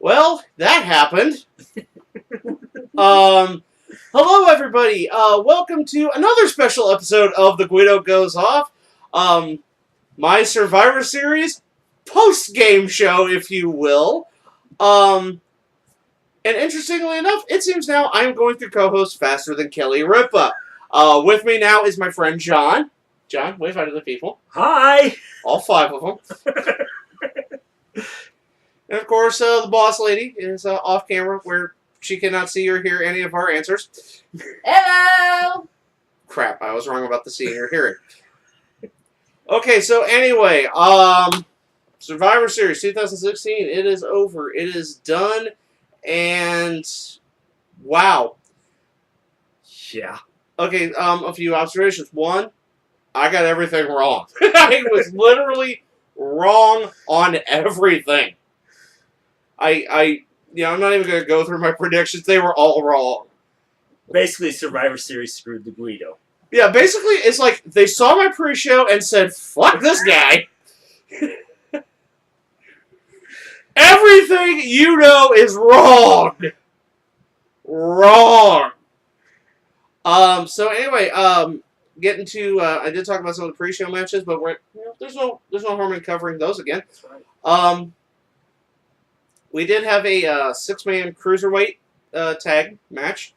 Well, that happened. Hello, everybody. Welcome to another special episode of The Guido Goes Off. My Survivor Series post-game show, if you will. And interestingly enough, it seems now I'm going to co-host faster than Kelly Ripa. With me now is my friend John. John, wave hi to the people. Hi! All 5 of them. And of course, the boss lady is off camera where she cannot see or hear any of our answers. Hello! Crap, I was wrong about the seeing or hearing. Okay, so anyway, Survivor Series 2016, it is over. It is done, and wow. Yeah. Okay, a few observations. One, I got everything wrong. I was literally wrong on everything. I'm not even going to go through my predictions. They were all wrong. Basically, Survivor Series screwed the Guido. Yeah, basically, it's like they saw my pre-show and said, fuck this guy. Everything you know is wrong. Wrong. So anyway, getting to, I did talk about some of the pre-show matches, but there's no harm in covering those again. That's right. We did have a 6-man cruiserweight tag match.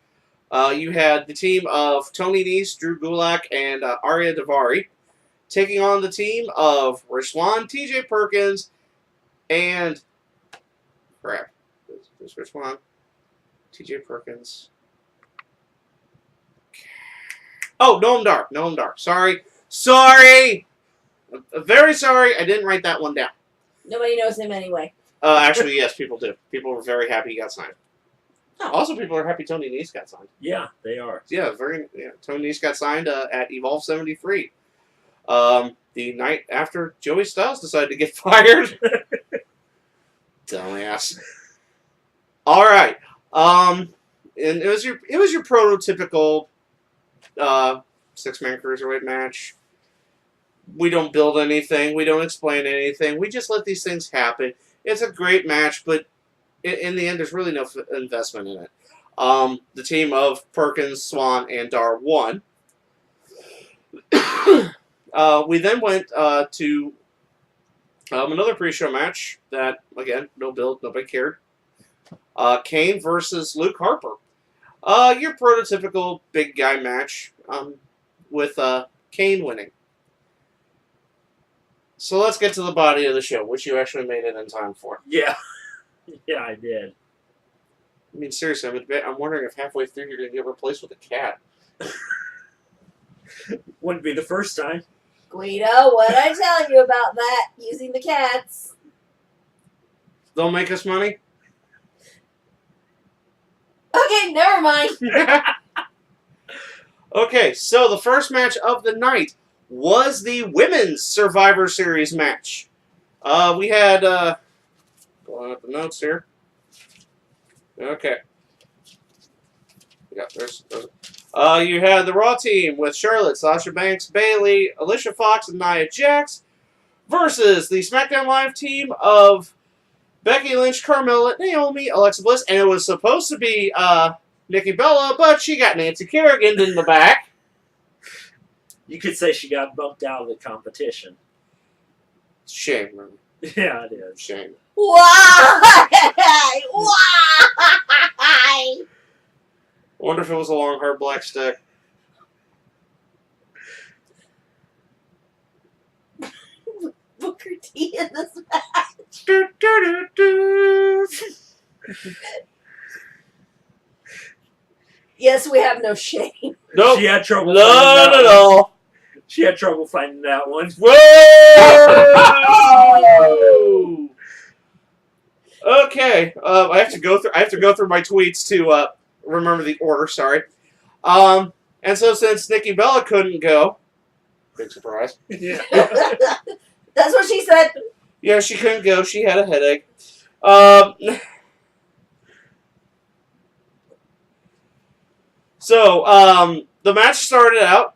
You had the team of Tony Nese, Drew Gulak, and Arya Daivari taking on the team of Rich Swann, TJ Perkins, and crap. There's Rich Swann, TJ Perkins. Oh, Noam Dar. Noam Dar. Sorry. I'm very sorry. I didn't write that one down. Nobody knows him anyway. Actually, yes, people do. People were very happy he got signed. Oh. Also, people are happy Tony Nese got signed. Yeah, they are. Yeah, Tony Nese got signed at Evolve 73. The night after Joey Styles decided to get fired. Dumbass. All right. And it was your prototypical 6-man cruiserweight match. We don't build anything. We don't explain anything. We just let these things happen. It's a great match, but in the end, there's really no investment in it. The team of Perkins, Swann, and Dar won. We then went to another pre-show match that, again, no build, nobody cared. Kane versus Luke Harper. Your prototypical big guy match with Kane winning. So let's get to the body of the show, which you actually made it in time for. Yeah. Yeah, I did. I mean, seriously, I'm wondering if halfway through you're going to get replaced with a cat. Wouldn't be the first time. Guido, what did I tell you about that? Using the cats. They'll make us money? Okay, never mind. Okay, so the first match of the night was the Women's Survivor Series match. We had... Pulling up the notes here. Okay. You had the Raw team with Charlotte, Sasha Banks, Bayley, Alicia Fox, and Nia Jax versus the SmackDown Live team of Becky Lynch, Carmella, Naomi, Alexa Bliss, and it was supposed to be Nikki Bella, but she got Nancy Kerrigan in the back. You could say she got bumped out of the competition. Shame, man. Yeah, it is. Shame. Why? Why? Wonder if it was a long, hard black stick. Booker T in this match. Do, do, do, do. Yes, we have no shame. Nope. She had trouble. None at all. She had trouble finding that one. Whoa! Okay, I have to go through my tweets to remember the order. Sorry. And so since Nikki Bella couldn't go, big surprise. Yeah. That's what she said. Yeah, she couldn't go. She had a headache. So the match started out.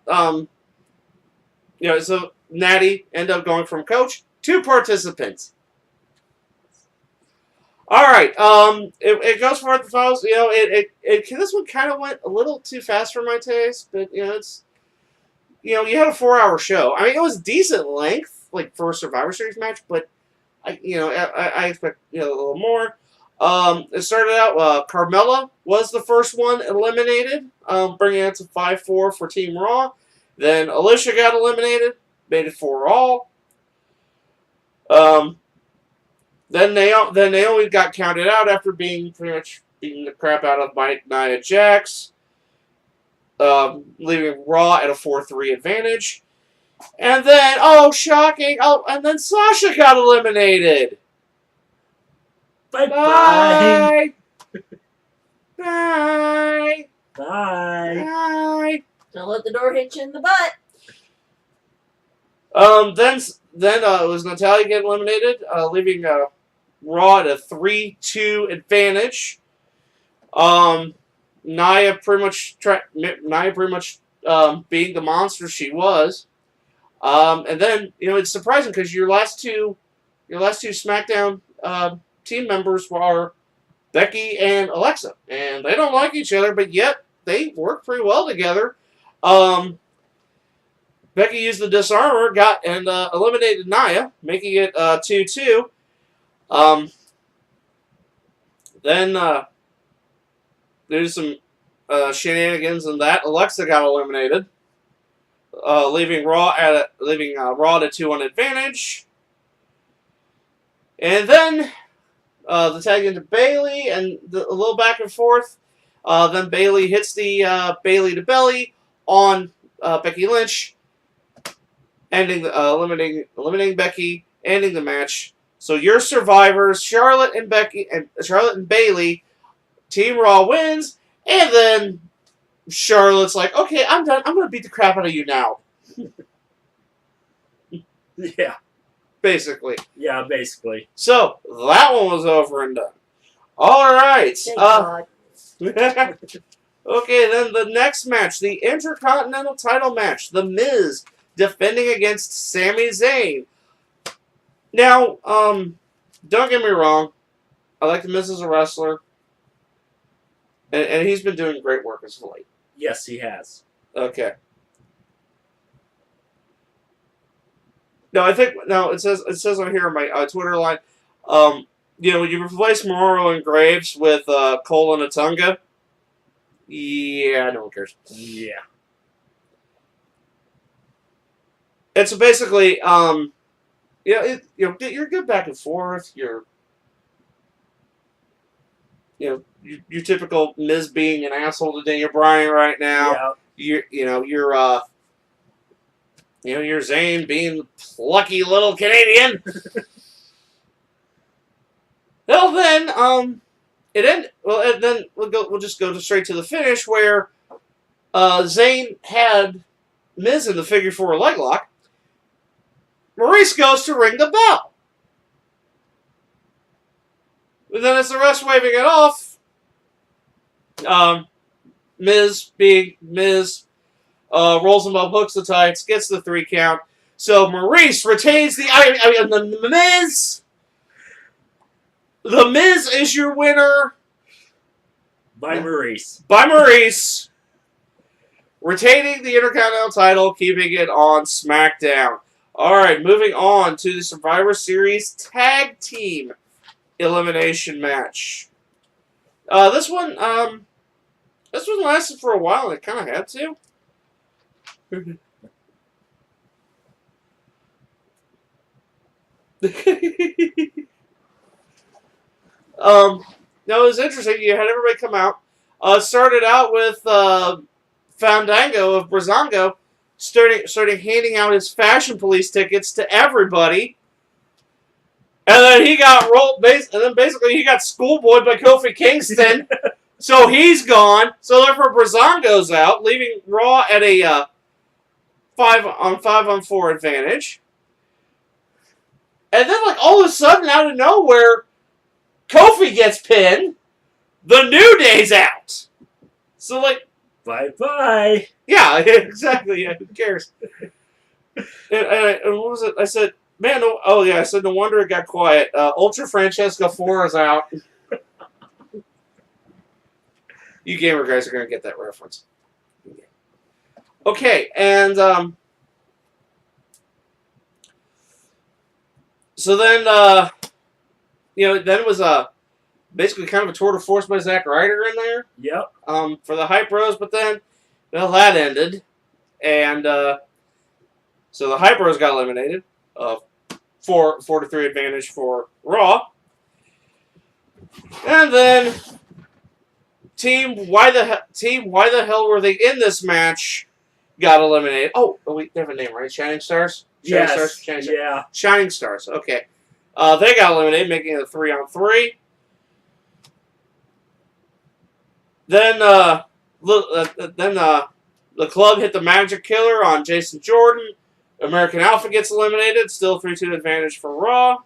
So Natty ended up going from coach to participant. All right. It goes for the finals. You know, this one kind of went a little too fast for my taste, but you know, it's you had a 4-hour show. I mean, it was decent length, like for a Survivor Series match, but I expect a little more. It started out. Carmella was the first one eliminated, bringing it to 5-4 for Team Raw. Then Alicia got eliminated, made it 4 all. Then Naomi got counted out after being pretty much beating the crap out of Nia Jax, leaving Raw at a 4-3 advantage. And then, shocking! And then Sasha got eliminated. Bye-bye. Bye. Bye. Bye. Don't let the door hit you in the butt. Then it was Natalya getting eliminated, leaving Raw at a 3-2 advantage. Nia pretty much being the monster she was. And then it's surprising because your last two SmackDown team members were Becky and Alexa, and they don't like each other, but yet they work pretty well together. Becky used the disarmer, eliminated Nia, making it 2-2. Then there's some shenanigans in that. Alexa got eliminated, leaving Raw at a 2-1 advantage. And then the tag into Bayley and a little back and forth. Then Bayley hits the Bayley to belly on Becky Lynch, eliminating Becky, ending the match. So your survivors, Charlotte and Bayley, Team Raw wins, and then Charlotte's like, okay, I'm done. I'm gonna beat the crap out of you now. Yeah. Basically. Yeah, basically. So that one was over and done. All right. Thank God. Okay, then the next match, the Intercontinental title match, The Miz defending against Sami Zayn. Now, don't get me wrong, I like The Miz as a wrestler, and he's been doing great work as of late. Yes, he has. Okay. No, it says on here on my Twitter line, you replace Morono and Graves with Cole and Atunga. Yeah, no one cares. Yeah. It's basically, you're good back and forth. You're your typical Miz being an asshole to Daniel Bryan right now. Yeah. You're Zayn being plucky little Canadian. Well, then then we'll just go straight to the finish where Zayn had Miz in the figure 4 leg lock. Maurice goes to ring the bell. And then as the rest waving it off, Miz being Miz, rolls him up, hooks the tights, gets the 3 count. So Maurice retains the Miz. The Miz is your winner. By Maurice. Retaining the Intercontinental title, keeping it on SmackDown. Alright, moving on to the Survivor Series Tag Team Elimination Match. This one lasted for a while, and it kind of had to. Now it was interesting. You had everybody come out. Started out with Fandango of Brazongo, starting handing out his Fashion Police tickets to everybody, and then he got rolled. And then basically he got schoolboyed by Kofi Kingston, so he's gone. So therefore Brazongo's out, leaving Raw at a 5-on-4 advantage. And then, all of a sudden, out of nowhere, Kofi gets pinned. The New Day's out. So, bye-bye. Yeah, exactly. Yeah, who cares? And what was it? I said, Man, oh yeah, I said no wonder it got quiet. Ultra Francesco 4 is out. You gamer guys are going to get that reference. Okay, and so then, then it was basically kind of a tour de force by Zack Ryder in there. Yep. For the Hype Bros, but then, that ended, and so the Hype Bros got eliminated. 4-3 advantage for Raw, and then Why the hell were they in this match? Got eliminated. Oh wait, they have a name, right? Shining Stars. Shining Stars. Okay, they got eliminated, making it a 3-on-3. Then the club hit the Magic Killer on Jason Jordan. American Alpha gets eliminated. Still 3-2 advantage for Raw.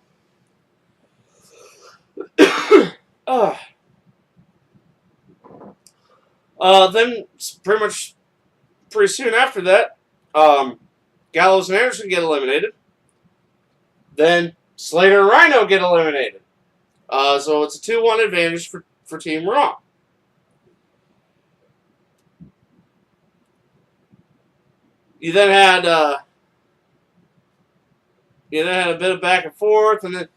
Then pretty soon after that, Gallows and Anderson get eliminated. Then Slater and Rhino get eliminated. So it's a 2-1 advantage for Team Raw. You then had a bit of back and forth, and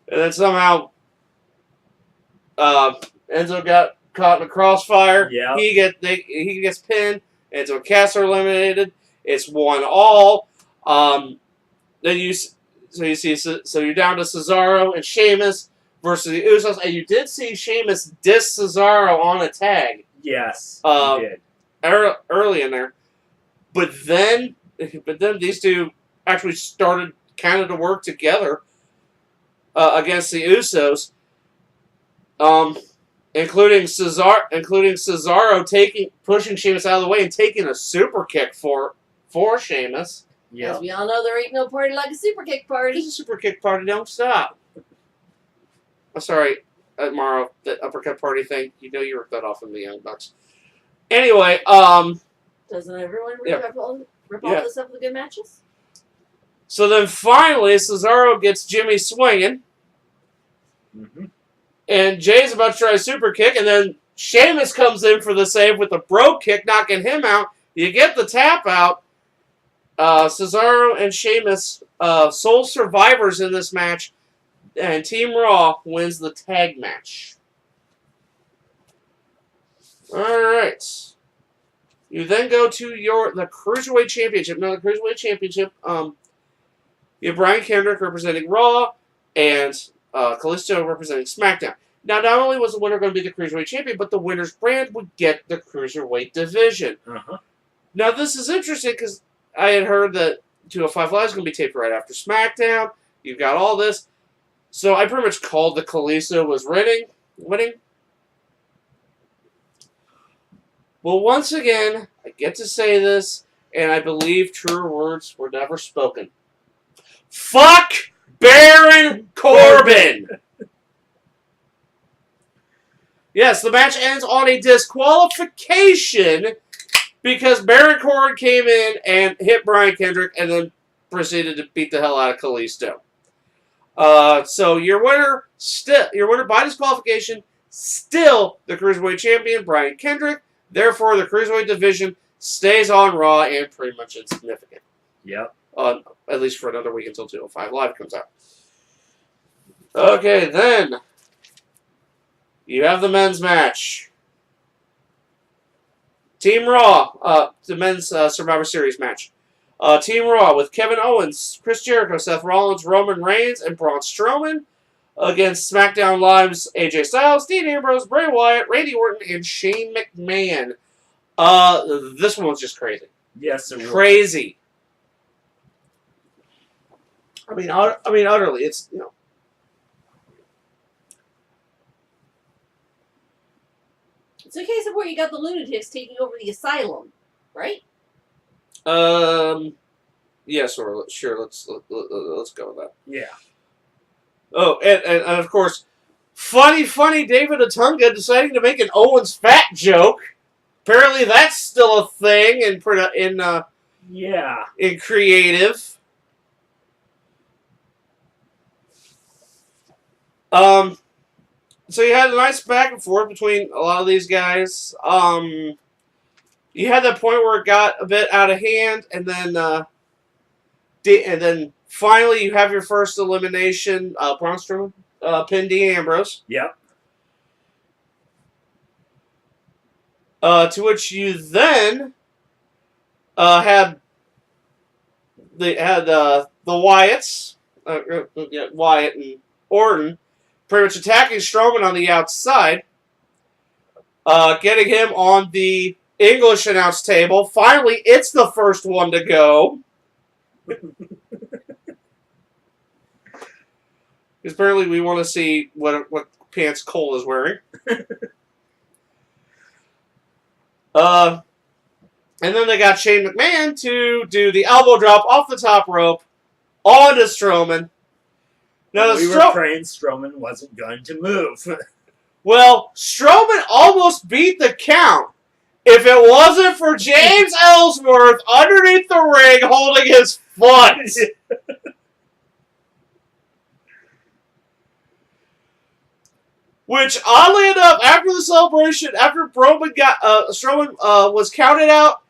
then somehow Enzo got caught in a crossfire. Yeah. He gets pinned. Enzo and Cass are eliminated. It's 1-all. Then you're down to Cesaro and Sheamus versus the Usos, and you did see Sheamus diss Cesaro on a tag. Yes, he did. Early in there. But then these two actually started kind of to work together against the Usos, including Cesaro pushing Sheamus out of the way and taking a super kick for Sheamus. Yeah. As we all know, there ain't no party like a super kick party. It's a super kick party. Don't stop. I'm sorry, Morrow, that uppercut party thing. You know you ripped that off from the Young Bucks. Anyway, Doesn't everyone rip all this up with the good matches? So then finally, Cesaro gets Jimmy swinging. Mm-hmm. And Jay's about to try a super kick, and then Sheamus comes in for the save with a bro kick, knocking him out. You get the tap out. Cesaro and Sheamus, sole survivors in this match, and Team Raw wins the tag match. Alright. You then go to the Cruiserweight Championship. Now, the Cruiserweight Championship, you have Brian Kendrick representing Raw, and Kalisto representing SmackDown. Now, not only was the winner going to be the Cruiserweight Champion, but the winner's brand would get the Cruiserweight division. Uh-huh. Now, this is interesting because I had heard that 205 Live is going to be taped right after SmackDown. You've got all this. So I pretty much called that Kalisto was winning. Well, once again, I get to say this, and I believe truer words were never spoken. Fuck Baron Corbin! Yes, the match ends on a disqualification because Baron Corbin came in and hit Brian Kendrick and then proceeded to beat the hell out of Kalisto. So your winner by disqualification, still the Cruiserweight Champion, Brian Kendrick. Therefore, the Cruiserweight division stays on Raw and pretty much insignificant. Yep. At least for another week until 205 Live comes out. Okay, then you have the men's match. Team Raw, the men's Survivor Series match. Team Raw with Kevin Owens, Chris Jericho, Seth Rollins, Roman Reigns, and Braun Strowman against SmackDown Live's AJ Styles, Dean Ambrose, Bray Wyatt, Randy Orton, and Shane McMahon. This one was just crazy. Yes, it was. Crazy. I mean, utterly. It's, It's a case of where you got the lunatics taking over the asylum, right? Yes, or sure. Let's go with that. Yeah. Oh, and of course, funny David Otunga deciding to make an Owens fat joke. Apparently, that's still a thing in creative. So you had a nice back and forth between a lot of these guys. You had that point where it got a bit out of hand, and then finally you have your first elimination. Braun Strowman pinned Dean Ambrose. Yep. To which you then had the Wyatts, Wyatt and Orton, pretty much attacking Strowman on the outside, getting him on the English announce table. Finally, it's the first one to go. Because apparently we want to see what pants Cole is wearing. And then they got Shane McMahon to do the elbow drop off the top rope onto Strowman. Now We were praying Strowman wasn't going to move. Well, Strowman almost beat the count if it wasn't for James Ellsworth underneath the ring holding his foot. Which, oddly enough, after the celebration, after Strowman was counted out,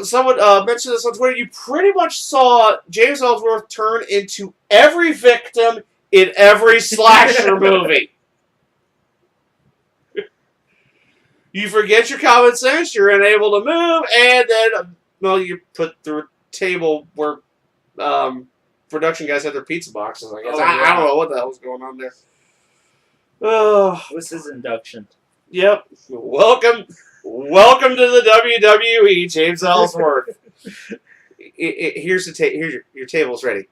someone mentioned this on Twitter, you pretty much saw James Ellsworth turn into every victim in every slasher movie. You forget your common sense, you're unable to move, and then, you put the table where production guys had their pizza boxes, I guess. I don't know what the hell's going on there. It was his induction. Yep. Welcome to the WWE, James Ellsworth. Here's your table's ready.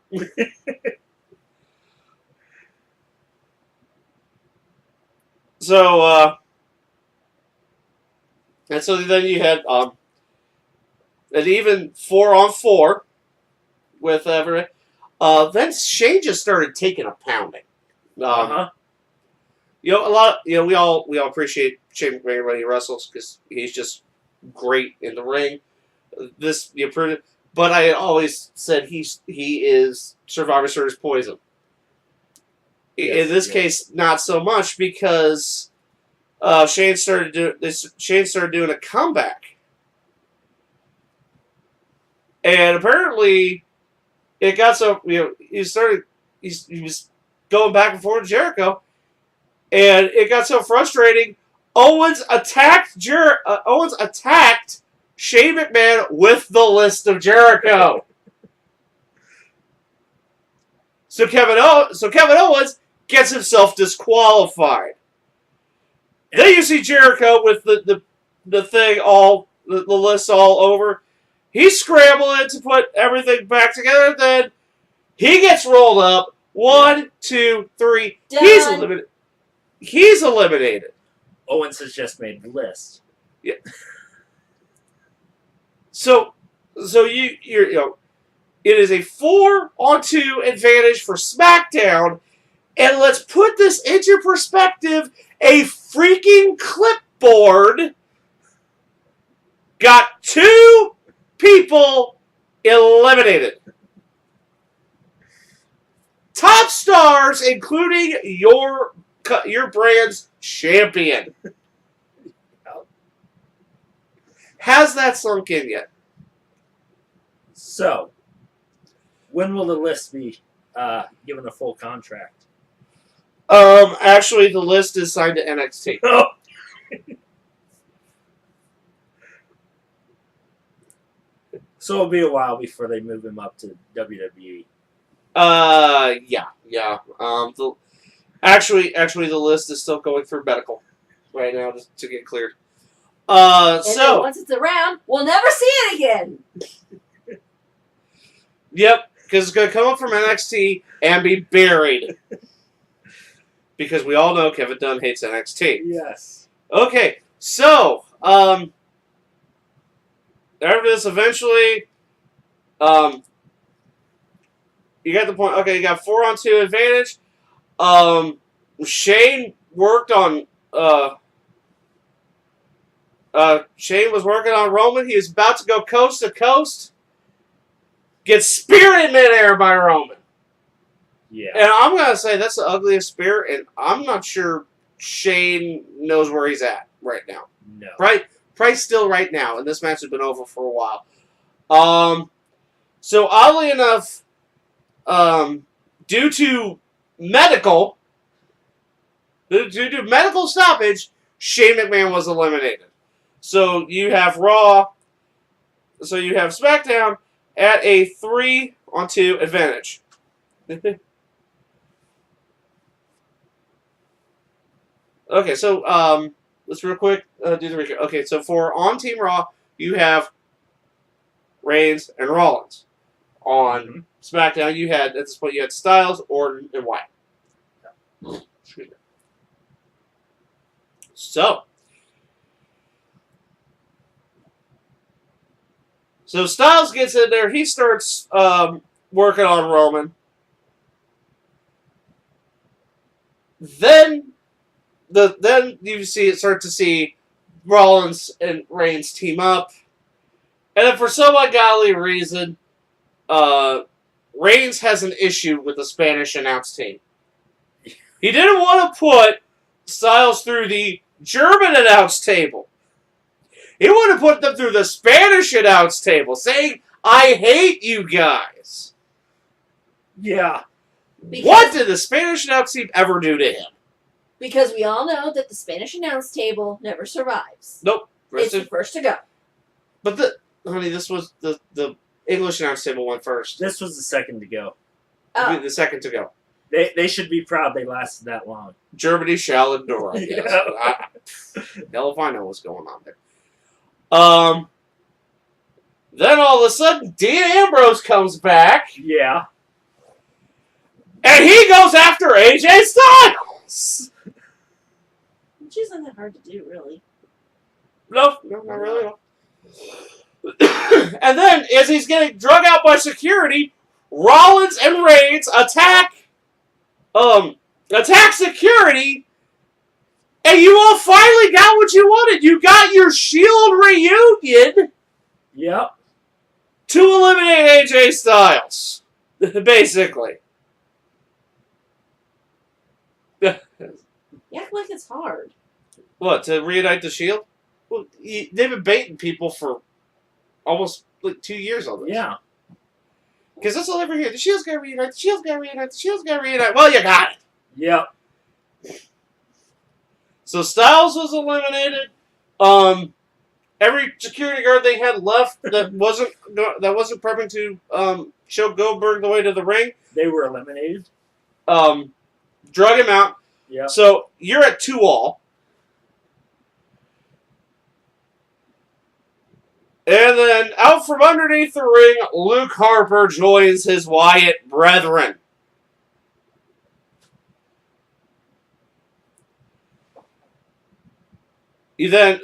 So then you had an even 4-on-4 with everyone. Then Shane just started taking a pounding. We all appreciate Shane McMahon when he wrestles because he's just great in the ring. But I always said he is Survivor Series poison. Yes, in this case, not so much because Shane started doing a comeback, and apparently it got so he was going back and forth with Jericho. And it got so frustrating. Owens attacked Shane McMahon with the list of Jericho. So Kevin Owens gets himself disqualified. Then you see Jericho with the thing the list all over. He's scrambling to put everything back together. Then he gets rolled up. 1, 2, 3. Done. He's eliminated. Owens has just made the list. Yeah. So it is a 4-on-2 advantage for SmackDown, and let's put this into perspective. A freaking clipboard got 2 people eliminated. Top stars, including your brand's champion. Has that sunk in yet? So, when will the list be given a full contract? Actually, the list is signed to NXT. So it'll be a while before they move him up to WWE. Yeah. Actually, the list is still going through medical right now to get cleared. And then once it's around, we'll never see it again. Yep, because it's going to come up from NXT and be buried. Because we all know Kevin Dunn hates NXT. Yes. Okay, so, after this, eventually, you got the point. Okay, you got 4-on-2 advantage. Shane worked on, Shane was working on Roman. He was about to go coast to coast. Gets speared in midair by Roman. Yeah. And I'm going to say that's the ugliest spear, and I'm not sure Shane knows where he's at right now. No. Right? Probably still right now, and this match has been over for a while. So oddly enough, due to medical stoppage, Shane McMahon was eliminated. So you have Raw. So you have SmackDown at a 3-on-2 advantage. Okay, so let's real quick do the recap. Okay, so for on Team Raw, you have Reigns and Rollins. On SmackDown, you had at this point you had Styles, Orton, and Wyatt. Excuse me. So Styles gets in there. He starts working on Roman. Then you start to see Rollins and Reigns team up, and then for some ungodly reason, Reigns has an issue with the Spanish announce team. He didn't want to put Styles through the German announce table. He wanted to put them through the Spanish announce table, saying, "I hate you guys." Yeah. What did the Spanish announce team ever do to him? Because we all know that the Spanish announce table never survives. Nope. It's the first to go. But honey, this was the English announce table went first. This was the second to go. Oh. The second to go. They should be proud they lasted that long. Germany shall endure, I guess. Yeah. Hell if I know what's going on there. Then all of a sudden, Dean Ambrose comes back, Yeah. and he goes after AJ Styles. Which isn't that hard to do, really. No, not really. No. And then, as he's getting drug out by security, Rollins and Reigns attack security, and you all finally got what you wanted. You got your Shield reunion Yep. to eliminate AJ Styles, basically. You act like it's hard. What, to reunite the Shield? Well, they've been baiting people for almost like 2 years on this. Yeah. Because that's all ever hear. The Shield's got to reunite. The Shield's got to reunite. The Shield's got to reunite. Well, you got it. Yep. So Styles was eliminated. Every security guard they had left that wasn't prepping to show Goldberg the way to the ring, They were eliminated. drug him out. Yep. So you're at 2-all. And then out from underneath the ring, Luke Harper joins his Wyatt brethren. And then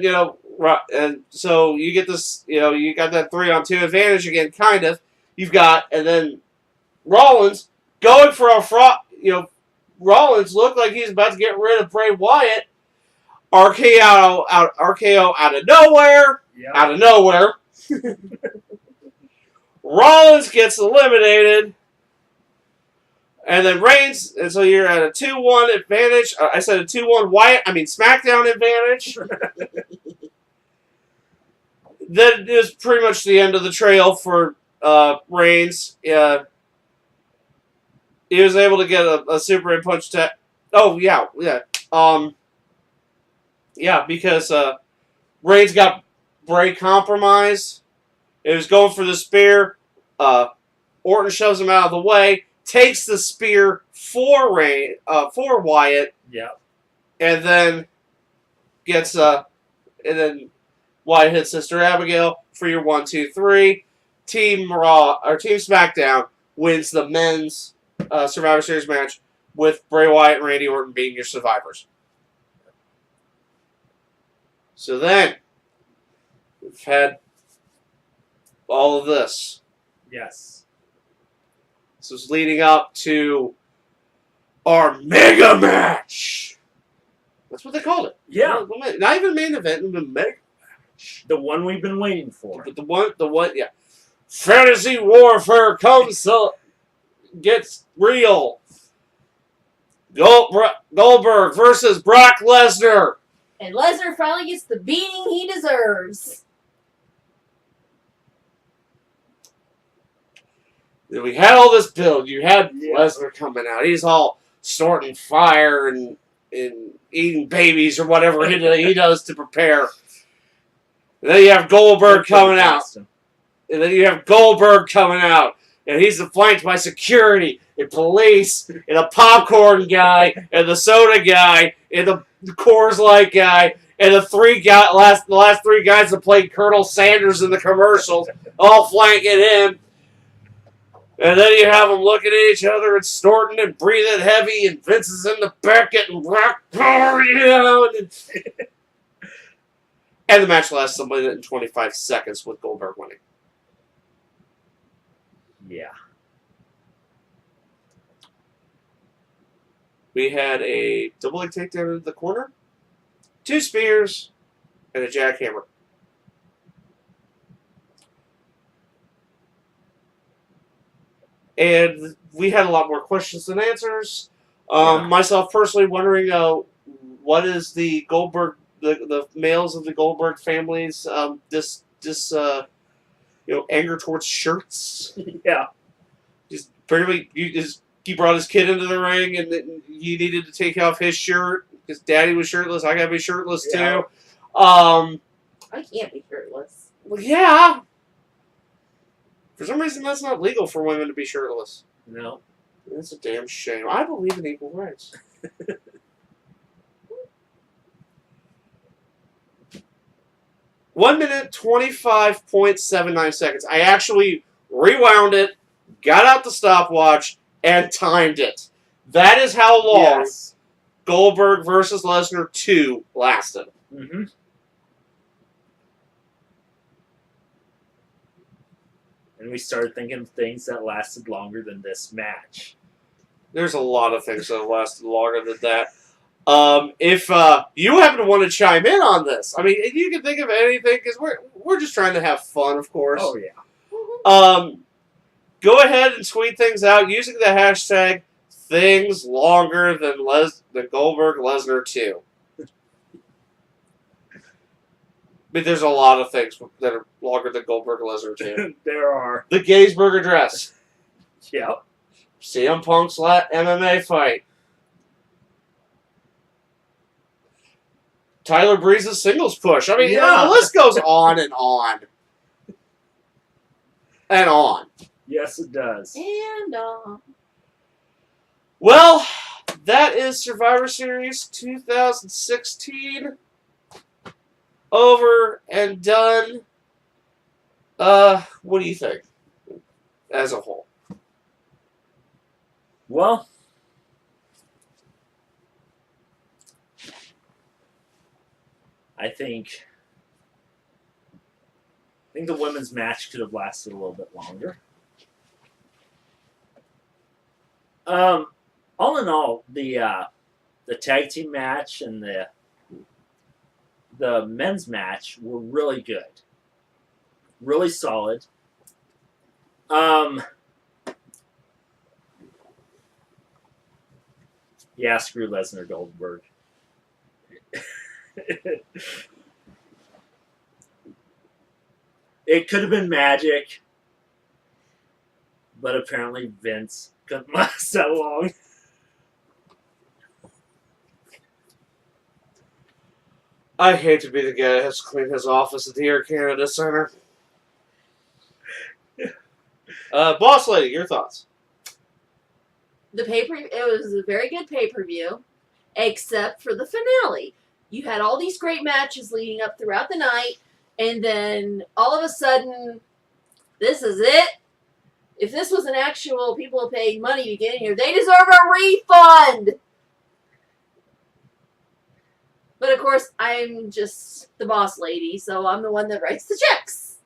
you get this, you got that 3-on-2 advantage again, kind of. And then Rollins going for a fraud. Rollins looked like he's about to get rid of Bray Wyatt. RKO out of nowhere. Yep. Out of nowhere. Rollins gets eliminated. And then Reigns, and so you're at a 2-1 advantage. I said a 2-1 SmackDown advantage. That is pretty much the end of the trail for Reigns. He was able to get a Superman punch tap. Oh, yeah. Because Reigns got Bray compromised. It was going for the spear. Orton shoves him out of the way, takes the spear for Wyatt, Yep. and then Wyatt hits Sister Abigail for your 1, 2, 3. Team Raw or Team SmackDown wins the men's Survivor Series match with Bray Wyatt and Randy Orton being your survivors. So then, we've had all of this. Yes. This was leading up to our mega match. That's what they called it. Yeah. Not even main event, the mega match. The one we've been waiting for. The one, yeah. fantasy warfare gets real. Goldberg versus Brock Lesnar. And Lesnar finally gets the beating he deserves. We had all this build. You had Lesnar coming out. He's all snorting fire and eating babies or whatever he does to prepare. And then you have Goldberg coming out. And then you have Goldberg coming out. And he's flanked by security and police and a popcorn guy and the soda guy and the Coors Light guy and the last three guys that played Colonel Sanders in the commercials, all flanking him. And then you have them looking at each other and snorting and breathing heavy, and Vince is in the back getting rock power, and the match lasts a minute and 25 seconds with Goldberg winning. Yeah. We had a double leg takedown into the corner, 2 spears, and a jackhammer. And we had a lot more questions than answers. Myself personally wondering, what is the Goldberg, the males of the Goldberg families, anger towards shirts? Yeah. Just barely, he brought his kid into the ring, and he needed to take off his shirt because Daddy was shirtless. I gotta be shirtless too. I can't be shirtless. Well, yeah. For some reason, that's not legal for women to be shirtless. No. That's a damn shame. I believe in equal rights. 1 minute, 25.79 seconds. I actually rewound it, got out the stopwatch, and timed it. That is how long Goldberg versus Lesnar 2 lasted. Mm-hmm. And we started thinking of things that lasted longer than this match. There's a lot of things that have lasted longer than that. If you happen to want to chime in on this, I mean, you can think of anything, because we're just trying to have fun, of course. Oh, yeah. Go ahead and tweet things out using the hashtag things longer than the Goldberg Lesnar 2. But there's a lot of things that are longer than Goldberg Lesnar 2. There are. The Gettysburg Address. Yep. CM Punk's MMA fight. Tyler Breeze's singles push. I mean, the list goes on and on. And on. Yes, it does. And Well, that is Survivor Series 2016. Over and done. What do you think? As a whole. Well, I think the women's match could have lasted a little bit longer. All in all, the tag team match and the men's match were really good, really solid. Yeah, screw Lesnar Goldberg. It could have been magic, but apparently Vince couldn't last that long. I hate to be the guy that has to clean his office at the Air Canada Center. Boss Lady, your thoughts? it was a very good pay-per-view, except for the finale. You had all these great matches leading up throughout the night, and then all of a sudden, this is it. If this was an actual people who paid money to get in here, they deserve a refund. But of course, I'm just the boss lady, so I'm the one that writes the checks.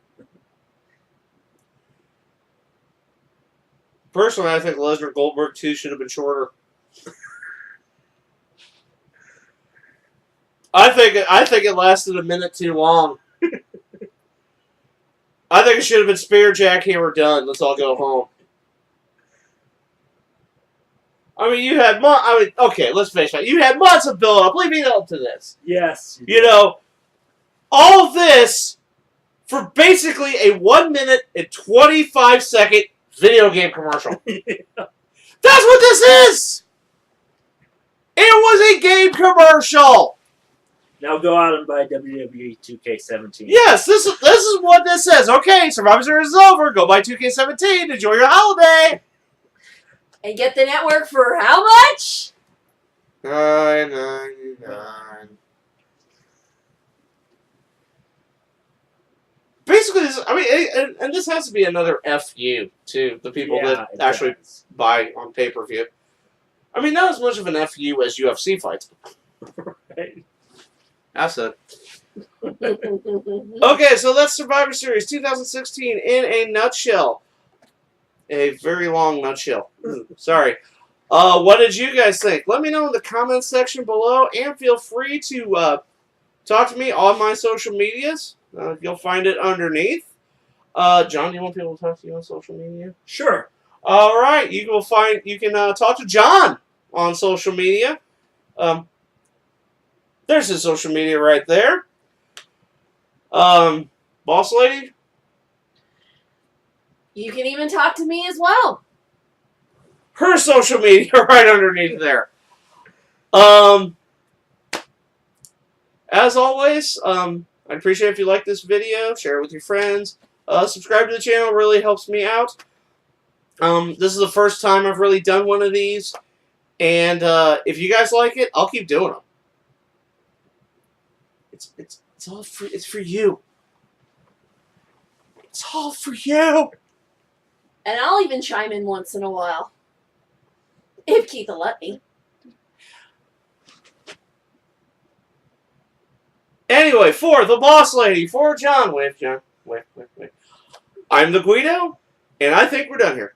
Personally, I think Lesnar Goldberg 2 should have been shorter. I think it lasted a minute too long. I think it should have been Spear, Jackhammer, done. Let's all go home. I mean, you had okay, let's face it. You had months of build-up leading up to this. Yes. You know, all of this for basically a 1 minute and 25-second video game commercial. That's what this is! It was a game commercial! Now go out and buy WWE 2K17. Yes, this is what this says. Okay, Survivor Series is over. Go buy 2K17. Enjoy your holiday. And get the network for how much? $9.99. Basically, and this has to be another FU to the people that actually buy on pay-per-view. I mean, not as much of an FU as UFC fights. Right. That's it. Okay, so that's Survivor Series 2016 in a nutshell. A very long nutshell. Sorry. What did you guys think? Let me know in the comments section below, and feel free to talk to me on my social medias. You'll find it underneath. John, do you want people to talk to you on social media? Sure. All right, you can talk to John on social media. There's his social media right there. Boss Lady? You can even talk to me as well. Her social media right underneath there. As always, I'd appreciate if you like this video, share it with your friends. Subscribe to the channel, really helps me out. This is the first time I've really done one of these. And if you guys like it, I'll keep doing them. It's all for you. It's all for you. And I'll even chime in once in a while. If Keith will let me. Anyway, for the Boss Lady, for John, wave, John. Wave. I'm the Guido, and I think we're done here.